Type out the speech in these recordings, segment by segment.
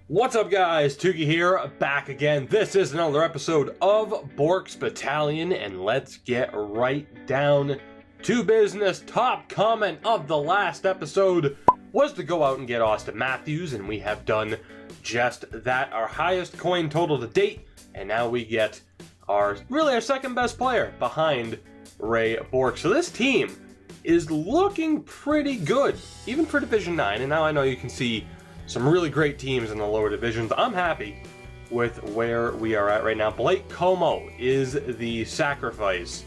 What's up, guys? Tuki here, back again. This is another episode of Bourque's Battalion, and let's get right down to business. Top comment of the last episode was to go out and get Austin Matthews, and we have done just that. Our highest coin total to date, and now we get our second best player behind Ray Bourque. So this team is looking pretty good, even for Division 9, and now I know you can see some really great teams in the lower divisions. I'm happy with where we are at right now. Blake Como is the sacrifice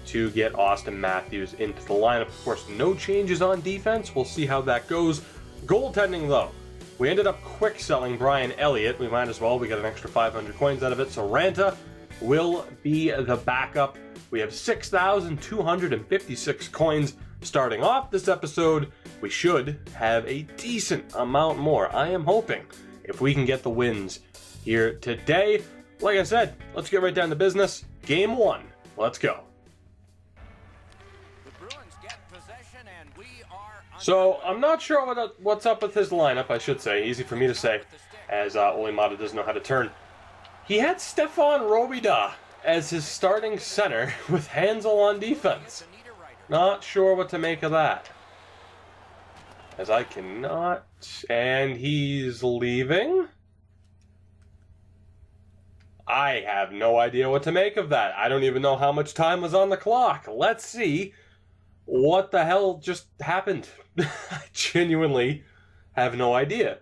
to get Austin Matthews into the lineup. Of course, no changes on defense. We'll see how that goes. Goaltending, though, we ended up quick selling Brian Elliott. We might as well. We got an extra 500 coins out of it. So Ranta will be the backup. We have 6,256 coins starting off this episode. We should have a decent amount more. I am hoping if we can get the wins here today. Like I said, let's get right down to business. Game 1. Let's go. So I'm not sure what's up with his lineup, I should say. Easy for me to say, as Olimata doesn't know how to turn. He had Stefan Robida as his starting center with Hansel on defense. Not sure what to make of that. As I cannot... And he's leaving? I have no idea what to make of that. I don't even know how much time was on the clock. Let's see what the hell just happened. I genuinely have no idea.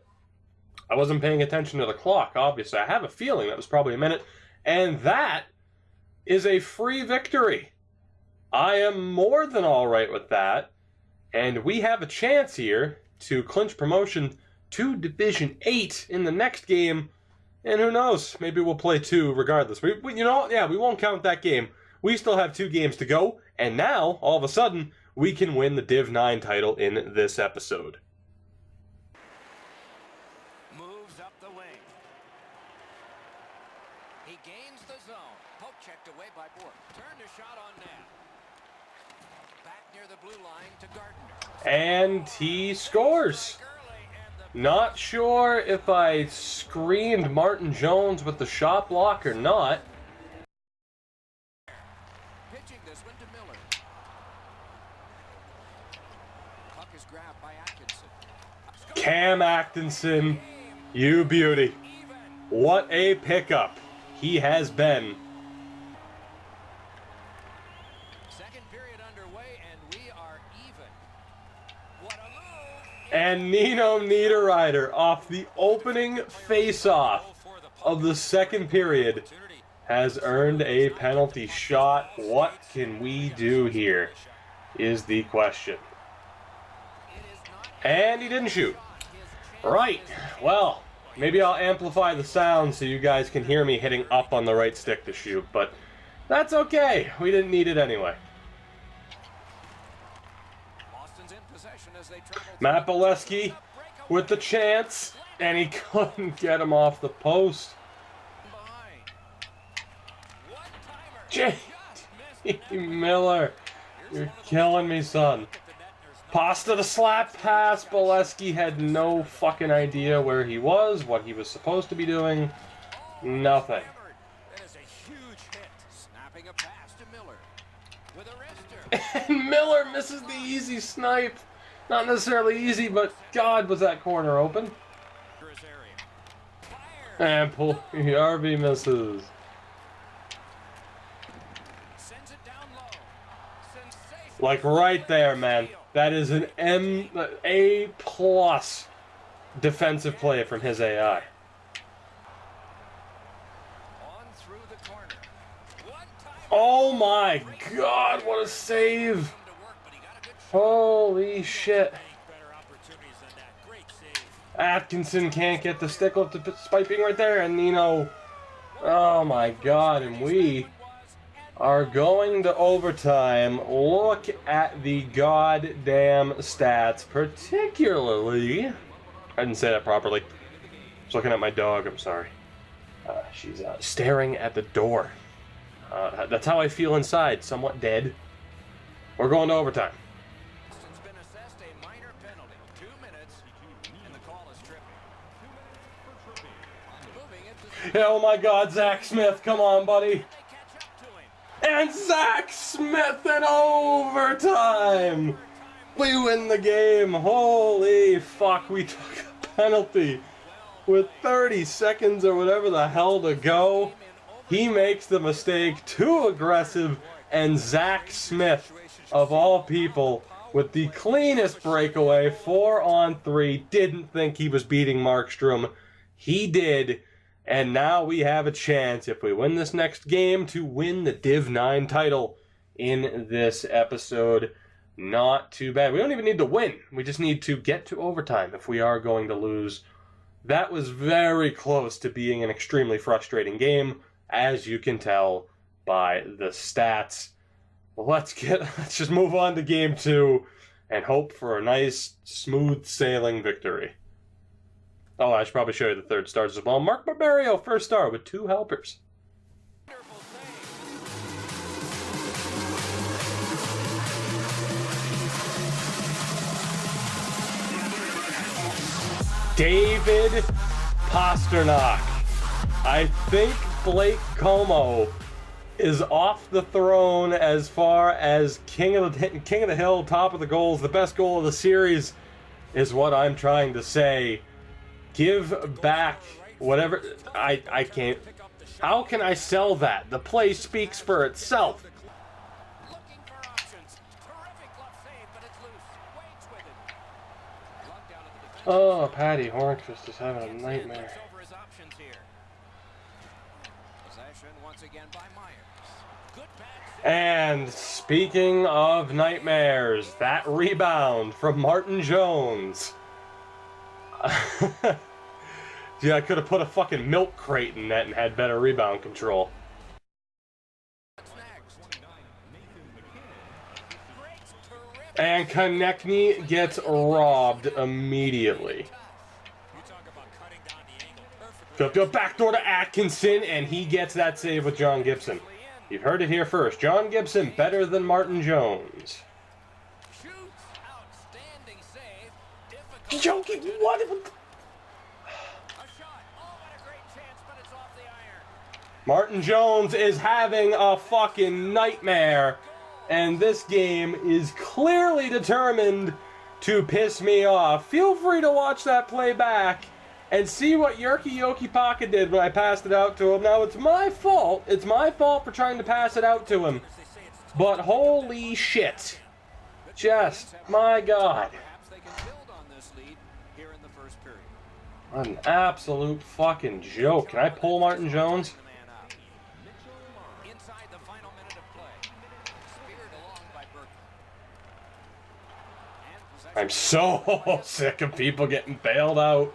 I wasn't paying attention to the clock, obviously. I have a feeling that was probably a minute. And that is a free victory. I am more than all right with that. And we have a chance here to clinch promotion to Division 8 in the next game. And who knows? Maybe we'll play 2 regardless. We won't count that game. We still have 2 games to go. And now, all of a sudden, we can win the Div 9 title in this episode. Moves up the wing. He gains the zone. Poke checked away by Bourque. Turned a shot on net. Back near the blue line to Gardner. And he scores. Not sure if I screened Martin Jones with the shot block or not. Pitching this one to Miller. Puck is grabbed by Atkinson. Cam Atkinson, you beauty. What a pickup he has been. Second period underway, and we are even. What a move! And Nino Niederreiter off the opening face-off of the second period has earned a penalty shot. What can we do here is the question. And he didn't shoot. Right, well, maybe I'll amplify the sound so you guys can hear me hitting up on the right stick to shoot, but that's okay. We didn't need it anyway. Matt Bolesky with the chance, and he couldn't get him off the post. J.T. Miller, you're killing me, son. Pasta the slap pass. Bolesky had no fucking idea where he was, what he was supposed to be doing. Nothing. And Miller misses the easy snipe. Not necessarily easy, but God, was that corner open. And RV misses. Like right there, man. That is an A+ defensive play from his AI. Oh my God, what a save. Holy shit. Atkinson can't get the stick up to spiping right there, and Nino. Oh my God, and we are going to overtime. Look at the goddamn stats, particularly... I didn't say that properly. I was looking at my dog, I'm sorry. She's staring at the door. That's how I feel inside, somewhat dead. We're going to overtime. Oh my God, Zach Smith, come on, buddy. They catch up to him. And Zach Smith in overtime. We win the game. Holy fuck, we took a penalty with 30 seconds or whatever the hell to go. He makes the mistake, too aggressive, and Zach Smith, of all people, with the cleanest breakaway, 4-on-3, didn't think he was beating Markstrom. He did, and now we have a chance, if we win this next game, to win the Div 9 title in this episode. Not too bad. We don't even need to win. We just need to get to overtime if we are going to lose. That was very close to being an extremely frustrating game, as you can tell by the stats. Let's just move on to game 2 and hope for a nice, smooth sailing victory. Oh, I should probably show you the third stars as well. Mark Barbario, first star with 2 helpers. Wonderful save. David Pasternak. I think Blake Como is off the throne as far as King of the Hill, top of the goals, the best goal of the series is what I'm trying to say. Give back whatever. I can't. How can I sell that? The play speaks for itself. Looking for options. Terrific glove save, but it's loose. Waits with it. Lugged down to the defense. Oh, Patty Hornqvist is having a nightmare. Looks over his options here. Possession once again by Myers. Good pass. And speaking of nightmares, that rebound from Martin Jones. Yeah, I could have put a fucking milk crate in net and had better rebound control. What's next? Breaks terrific. And Konechny gets robbed immediately. You talk about cutting down the angle perfectly. Go backdoor to Atkinson, and he gets that save with John Gibson. You've heard it here first. John Gibson better than Martin Jones. Shoots. Outstanding save. Difficult. Jokey, what? A shot. Oh, what a great chance, but it's off the iron. Martin Jones is having a fucking nightmare, and this game is clearly determined to piss me off. Feel free to watch that play back and see what Jyrki Jokipaka did when I passed it out to him. Now, it's my fault. It's my fault for trying to pass it out to him. But holy shit. Just, my God. Perhaps they can build on this lead here in the first period. What an absolute fucking joke. Can I pull Martin Jones? The man out. Inside the final minute of play. Speared along by Bourque. And possession. I'm so sick of people getting bailed out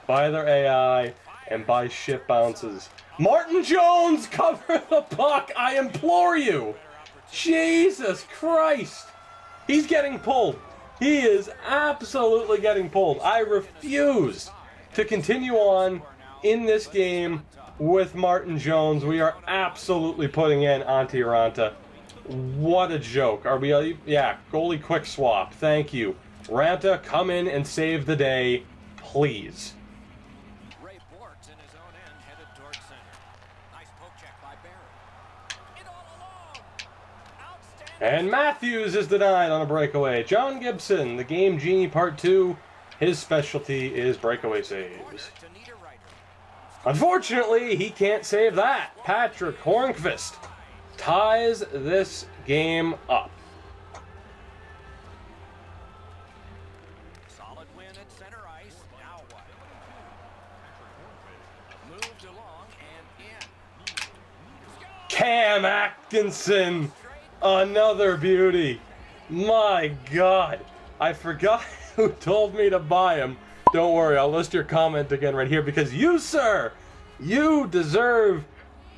by their AI and by shit bounces. Martin Jones, cover the puck! I implore you! Jesus Christ! He's getting pulled. He is absolutely getting pulled. I refuse to continue on in this game with Martin Jones. We are absolutely putting in Antti Ranta. What a joke. Are we? Yeah, goalie quick swap. Thank you. Ranta, come in and save the day, please. Ray Bourque in his own end headed towards center. Nice poke check by Barry. It all alone. Outstanding. And Matthews is denied on a breakaway. John Gibson, the game genie part 2. His specialty is breakaway saves. To Niederreiter. Unfortunately, he can't save that. Patrick Hornqvist ties this game up. Solid win at center ice. Now what? Moved along and in. Cam Atkinson, another beauty. My God, I forgot who told me to buy him. Don't worry, I'll list your comment again right here because you, sir, you deserve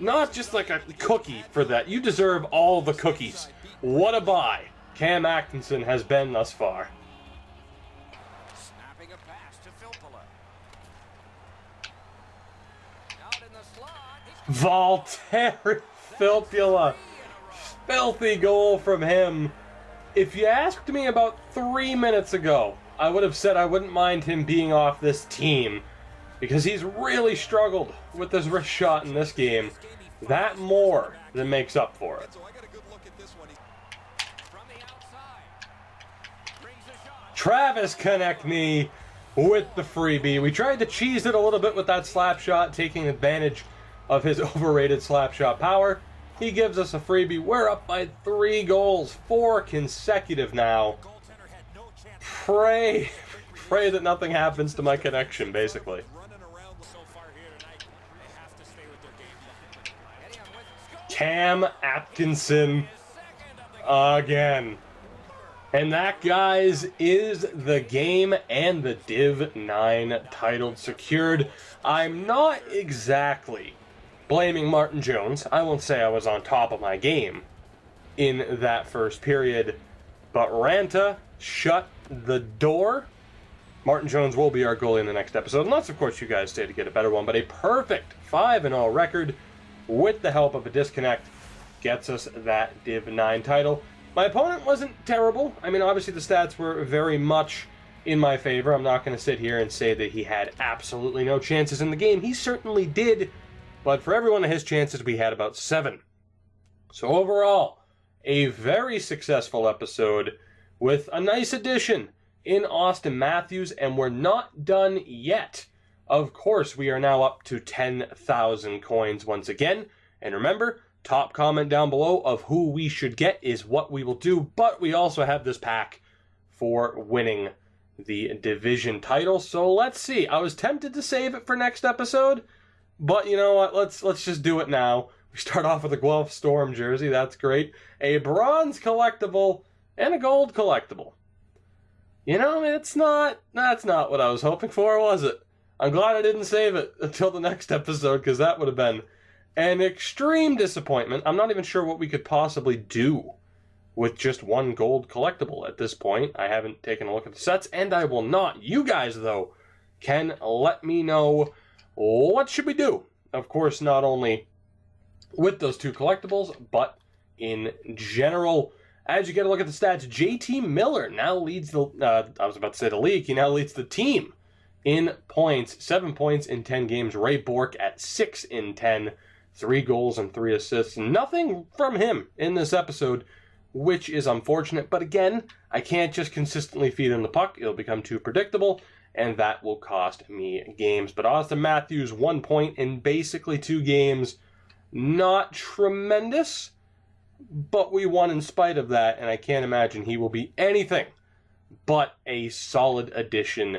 not just like a cookie for that. You deserve all the cookies. What a buy Cam Atkinson has been thus far. Snapping a pass to Filppula. Out in the slot. Valtteri Filppula. Filthy goal from him. If you asked me about 3 minutes ago, I would have said I wouldn't mind him being off this team. because he's really struggled with his wrist shot in this game. That more than makes up for it. Travis Konechny with the freebie. We tried to cheese it a little bit with that slap shot, taking advantage of his overrated slap shot power. He gives us a freebie. We're up by 3 goals, 4 consecutive now. Pray that nothing happens to my connection, basically. Cam Atkinson again. And that, guys, is the game and the Div 9 title secured. I'm not exactly blaming Martin Jones. I won't say I was on top of my game in that first period, but Ranta shut the door. Martin Jones will be our goalie in the next episode, unless, of course, you guys stay to get a better one. But a perfect 5-0 record with the help of a disconnect gets us that Div 9 title. My opponent wasn't terrible. I mean, obviously the stats were very much in my favor. I'm not going to sit here and say that he had absolutely no chances in the game. He certainly did, but for every one of his chances, we had about 7. So overall, a very successful episode with a nice addition in Austin Matthews, and we're not done yet. Of course, we are now up to 10,000 coins once again. And remember, top comment down below of who we should get is what we will do. But we also have this pack for winning the division title. So let's see. I was tempted to save it for next episode, but you know what? Let's just do it now. We start off with a Guelph Storm jersey. That's great. A bronze collectible and a gold collectible. You know, that's not what I was hoping for, was it? I'm glad I didn't save it until the next episode, because that would have been an extreme disappointment. I'm not even sure what we could possibly do with just one gold collectible at this point. I haven't taken a look at the sets, and I will not. You guys, though, can let me know what should we do. Of course, not only with those 2 collectibles, but in general. As you get a look at the stats, JT Miller now leads the, I was about to say the league, he now leads the team in points, 7 points in 10 games. Ray Bourque at 6 in 10, 3 goals and 3 assists. Nothing from him in this episode, which is unfortunate. But again, I can't just consistently feed him the puck. It'll become too predictable, and that will cost me games. But Austin Matthews, 1 point in basically 2 games. Not tremendous, but we won in spite of that, and I can't imagine he will be anything but a solid addition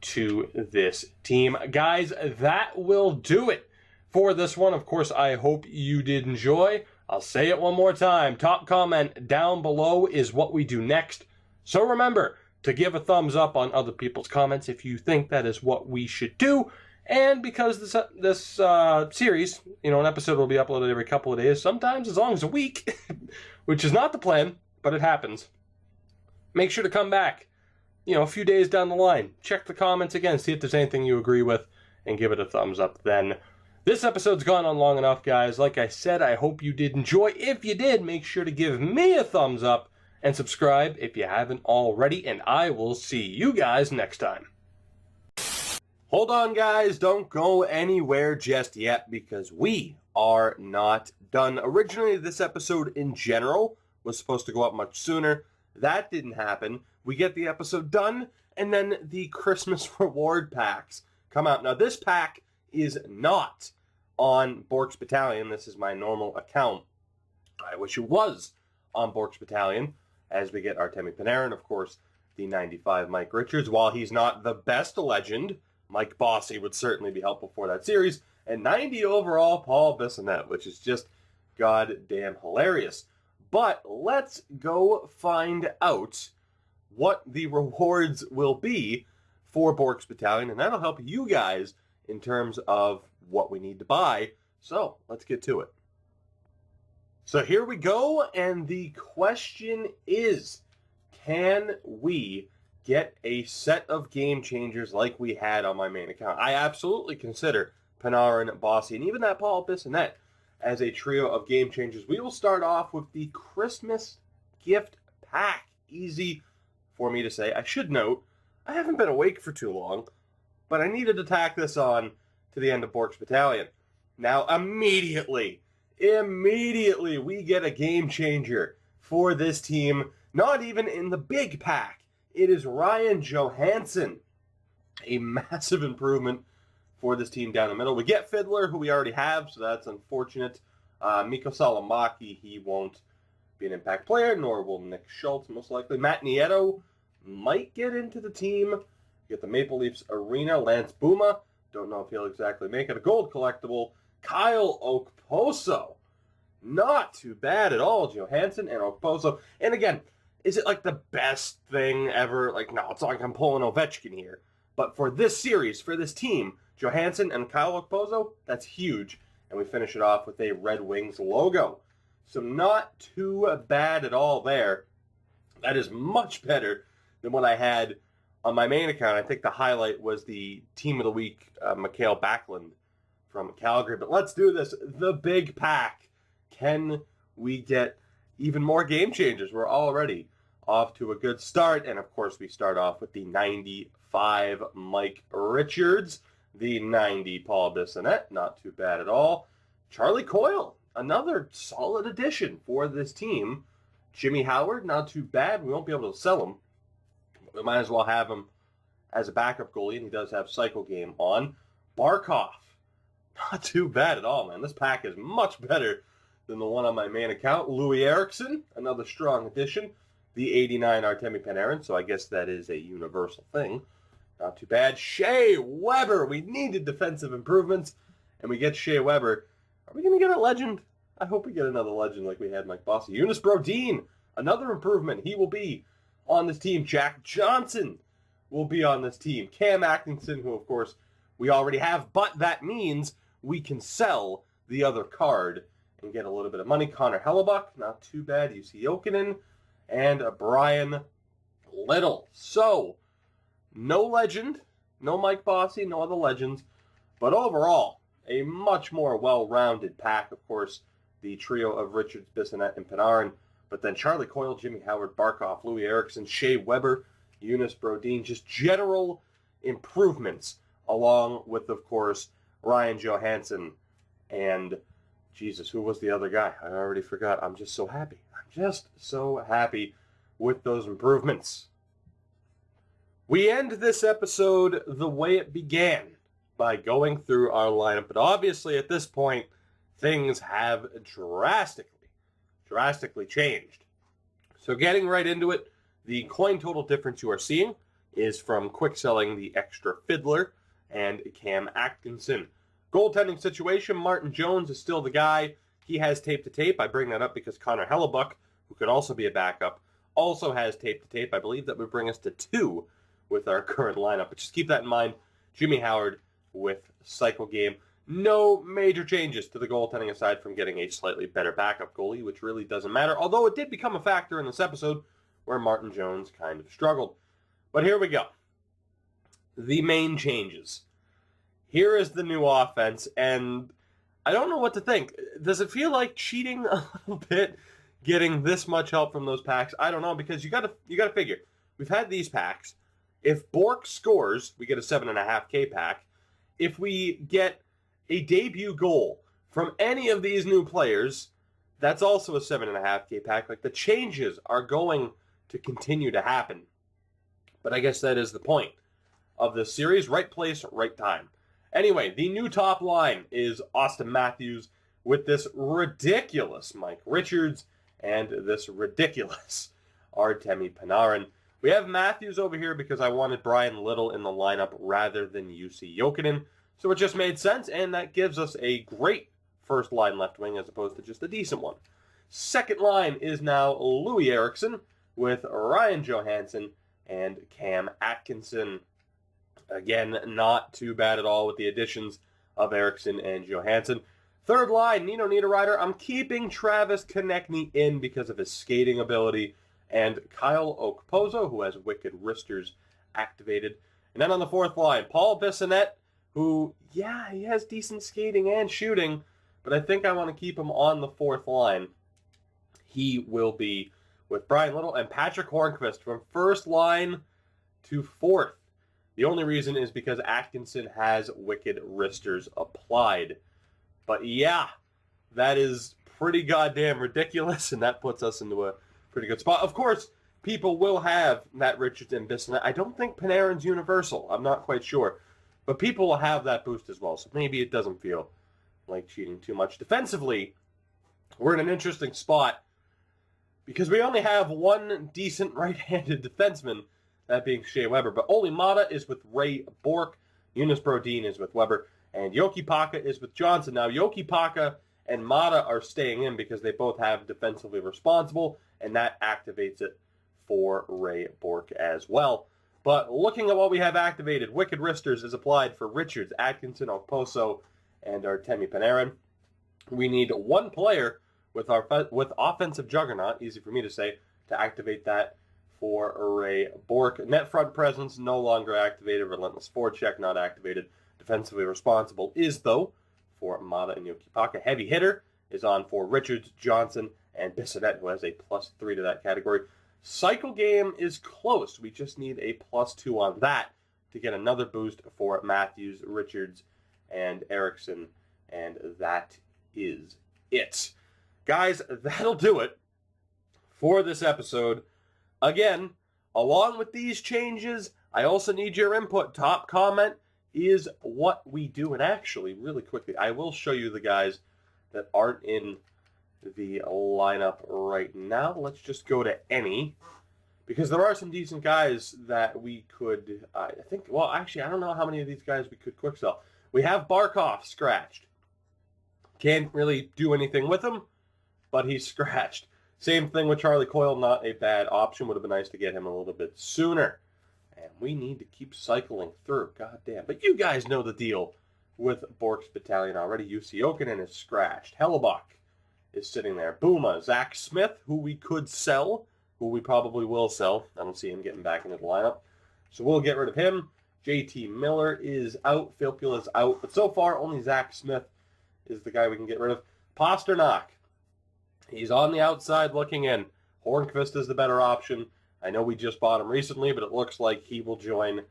to this team. Guys, that will do it for this one. Of course, I hope you did enjoy. I'll say it one more time. Top comment down below is what we do next. So remember to give a thumbs up on other people's comments if you think that is what we should do. And because this series, you know, an episode will be uploaded every couple of days, sometimes as long as a week, which is not the plan, but it happens. Make sure to come back, you know, a few days down the line. Check the comments again, see if there's anything you agree with, and give it a thumbs up then. This episode's gone on long enough, guys. Like I said, I hope you did enjoy. If you did, make sure to give me a thumbs up and subscribe if you haven't already, and I will see you guys next time. Hold on, guys. Don't go anywhere just yet, because we are not done. Originally, this episode in general was supposed to go up much sooner. That didn't happen. We get the episode done, and then the Christmas reward packs come out. Now, this pack is not on Bourque's Battalion. This is my normal account. I wish it was on Bourque's Battalion, as we get Artemi Panarin, of course, the 95 Mike Richards. While he's not the best legend, Mike Bossy would certainly be helpful for that series. And 90 overall, Paul Bissonnette, which is just goddamn hilarious. But let's go find out what the rewards will be for Bourque's Battalion, and that'll help you guys in terms of what we need to buy. So let's get to it. So here we go, and the question is, can we get a set of game changers like we had on my main account? I absolutely consider Panarin, Bossy, and even that Paul Bissonnette as a trio of game changers. We will start off with the Christmas gift pack. Easy for me to say. I should note, I haven't been awake for too long, but I needed to tack this on to the end of Bourque's Battalion. Now, immediately, we get a game changer for this team, not even in the big pack. It is Ryan Johansson. A massive improvement for this team down the middle. We get Fiddler, who we already have, so that's unfortunate. Mikko Salamaki, he won't be an impact player, nor will Nick Schultz, most likely. Matt Nieto might get into the team. Get the Maple Leafs Arena. Lance Buma, don't know if he'll exactly make it. A gold collectible. Kyle Okposo. Not too bad at all, Johansson and Okposo. And again, is it like the best thing ever? Like, no, it's not like I'm pulling Ovechkin here. But for this series, for this team, Johansson and Kyle Okposo, that's huge. And we finish it off with a Red Wings logo. So not too bad at all there. That is much better than what I had on my main account. I think the highlight was the Team of the Week, Mikhail Backlund from Calgary. But let's do this. The big pack. Can we get even more game changers? We're already off to a good start. And, of course, we start off with the 95 Mike Richards. The 90 Paul Bissonnette. Not too bad at all. Charlie Coyle. Another solid addition for this team. Jimmy Howard. Not too bad. We won't be able to sell him. We might as well have him as a backup goalie, and he does have cycle game on. Barkov. Not too bad at all, man. This pack is much better than the one on my main account. Louis Eriksson, another strong addition. The 89 Artemi Panarin, so I guess that is a universal thing. Not too bad. Shea Weber. We needed defensive improvements, and we get Shea Weber. Are we going to get a legend? I hope we get another legend like we had Mike Bossy. Eunice Brodin, another improvement. He will be on this team. Jack Johnson will be on this team. Cam Atkinson, who, of course, we already have, but that means we can sell the other card and get a little bit of money. Connor Hellebuck, not too bad. UC Jokinen, and Brian Little. So, no legend, no Mike Bossy, no other legends, but overall, a much more well-rounded pack. Of course, the trio of Richards, Bissonnette, and Panarin, but then Charlie Coyle, Jimmy Howard, Barkov, Louis Eriksson, Shea Weber, Eunice Brodin, just general improvements, along with, of course, Ryan Johansson, and Jesus, who was the other guy? I already forgot. I'm just so happy. I'm just so happy with those improvements. We end this episode the way it began, by going through our lineup, but obviously at this point, things have drastically changed. So getting right into it, the coin total difference you are seeing is from quick selling the extra Fiddler and Cam Atkinson. Goaltending situation, Martin Jones is still the guy. He has tape to tape. I bring that up because Connor Hellebuck, who could also be a backup, also has tape to tape. I believe that would bring us to 2 with our current lineup. But just keep that in mind. Jimmy Howard with cycle game. No major changes to the goaltending aside from getting a slightly better backup goalie, which really doesn't matter. Although it did become a factor in this episode where Martin Jones kind of struggled. But here we go. The main changes. Here is the new offense, and I don't know what to think. Does it feel like cheating a little bit, getting this much help from those packs? I don't know, because you gotta figure. We've had these packs. If Bourque scores, we get a 7.5K pack. If we get a debut goal from any of these new players, that's also a 7.5K pack. Like, the changes are going to continue to happen. But I guess that is the point of this series. Right place, right time. Anyway, the new top line is Austin Matthews with this ridiculous Mike Richards and this ridiculous Artemi Panarin. We have Matthews over here because I wanted Brian Little in the lineup rather than UC Jokinen. So it just made sense, and that gives us a great first line left wing as opposed to just a decent one. Second line is now Louis Eriksson with Ryan Johansson and Cam Atkinson. Again, not too bad at all with the additions of Eriksson and Johansson. Third line, Nino Niederreiter. I'm keeping Travis Konechny in because of his skating ability. And Kyle Okposo, who has Wicked Wristers activated. And then on the fourth line, Paul Bissonnette, who, yeah, he has decent skating and shooting, but I think I want to keep him on the fourth line. He will be with Brian Little and Patrick Hornqvist from first line to fourth. The only reason is because Atkinson has Wicked Wristers applied. But yeah, that is pretty goddamn ridiculous, and that puts us into a pretty good spot. Of course, people will have Matt Richards and Bissonnette. I don't think Panarin's universal. I'm not quite sure. But people will have that boost as well, so maybe it doesn't feel like cheating too much. Defensively, we're in an interesting spot because we only have one decent right-handed defenseman, that being Shea Weber. But Olli Mata is with Ray Bourque, Jonas Brodin is with Weber, and Yoki Paka is with Johnson. Now, Yoki Paka and Mata are staying in because they both have defensively responsible, and that activates it for Ray Bourque as well. But looking at what we have activated, Wicked Wristers is applied for Richards, Atkinson, Okposo, and Artemi Panarin. We need one player with offensive juggernaut, easy for me to say, to activate that for Ray Bourque. Net front presence no longer activated. Relentless forecheck not activated. Defensively responsible is, though, for Mata and Yoki Paka. Heavy hitter is on for Richards, Johnson, and Bissonnette, who has a +3 to that category. Cycle game is close. We just need a +2 on that to get another boost for Matthews, Richards, and Eriksson. And that is it. Guys, that'll do it for this episode. Again, along with these changes, I also need your input. Top comment is what we do. And actually, really quickly, I will show you the guys that aren't in the lineup right now. Let's just go to any, because there are some decent guys that we could, I think, well, actually, I don't know how many of these guys we could quick sell. We have Barkov scratched. Can't really do anything with him, but he's scratched. Same thing with Charlie Coyle, not a bad option. Would have been nice to get him a little bit sooner. And we need to keep cycling through, goddamn. But you guys know the deal with Bourque's Battalion already. UC Okinen is scratched. Hellebuck is sitting there. Booma, Zach Smith, who we could sell, who we probably will sell. I don't see him getting back into the lineup. So we'll get rid of him. JT Miller is out. Filppula is out. But so far, only Zach Smith is the guy we can get rid of. Pasternak, he's on the outside looking in. Hornqvist is the better option. I know we just bought him recently, but it looks like he will join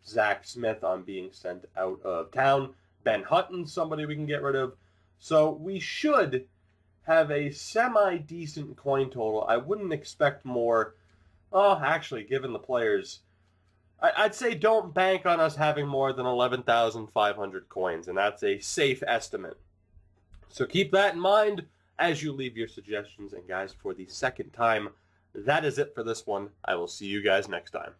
Zach Smith on being sent out of town. Ben Hutton's somebody we can get rid of. So we should have a semi-decent coin total. I wouldn't expect more. Oh, actually, given the players, I'd say don't bank on us having more than 11,500 coins, and that's a safe estimate. So keep that in mind as you leave your suggestions. And guys, for the second time, that is it for this one. I will see you guys next time.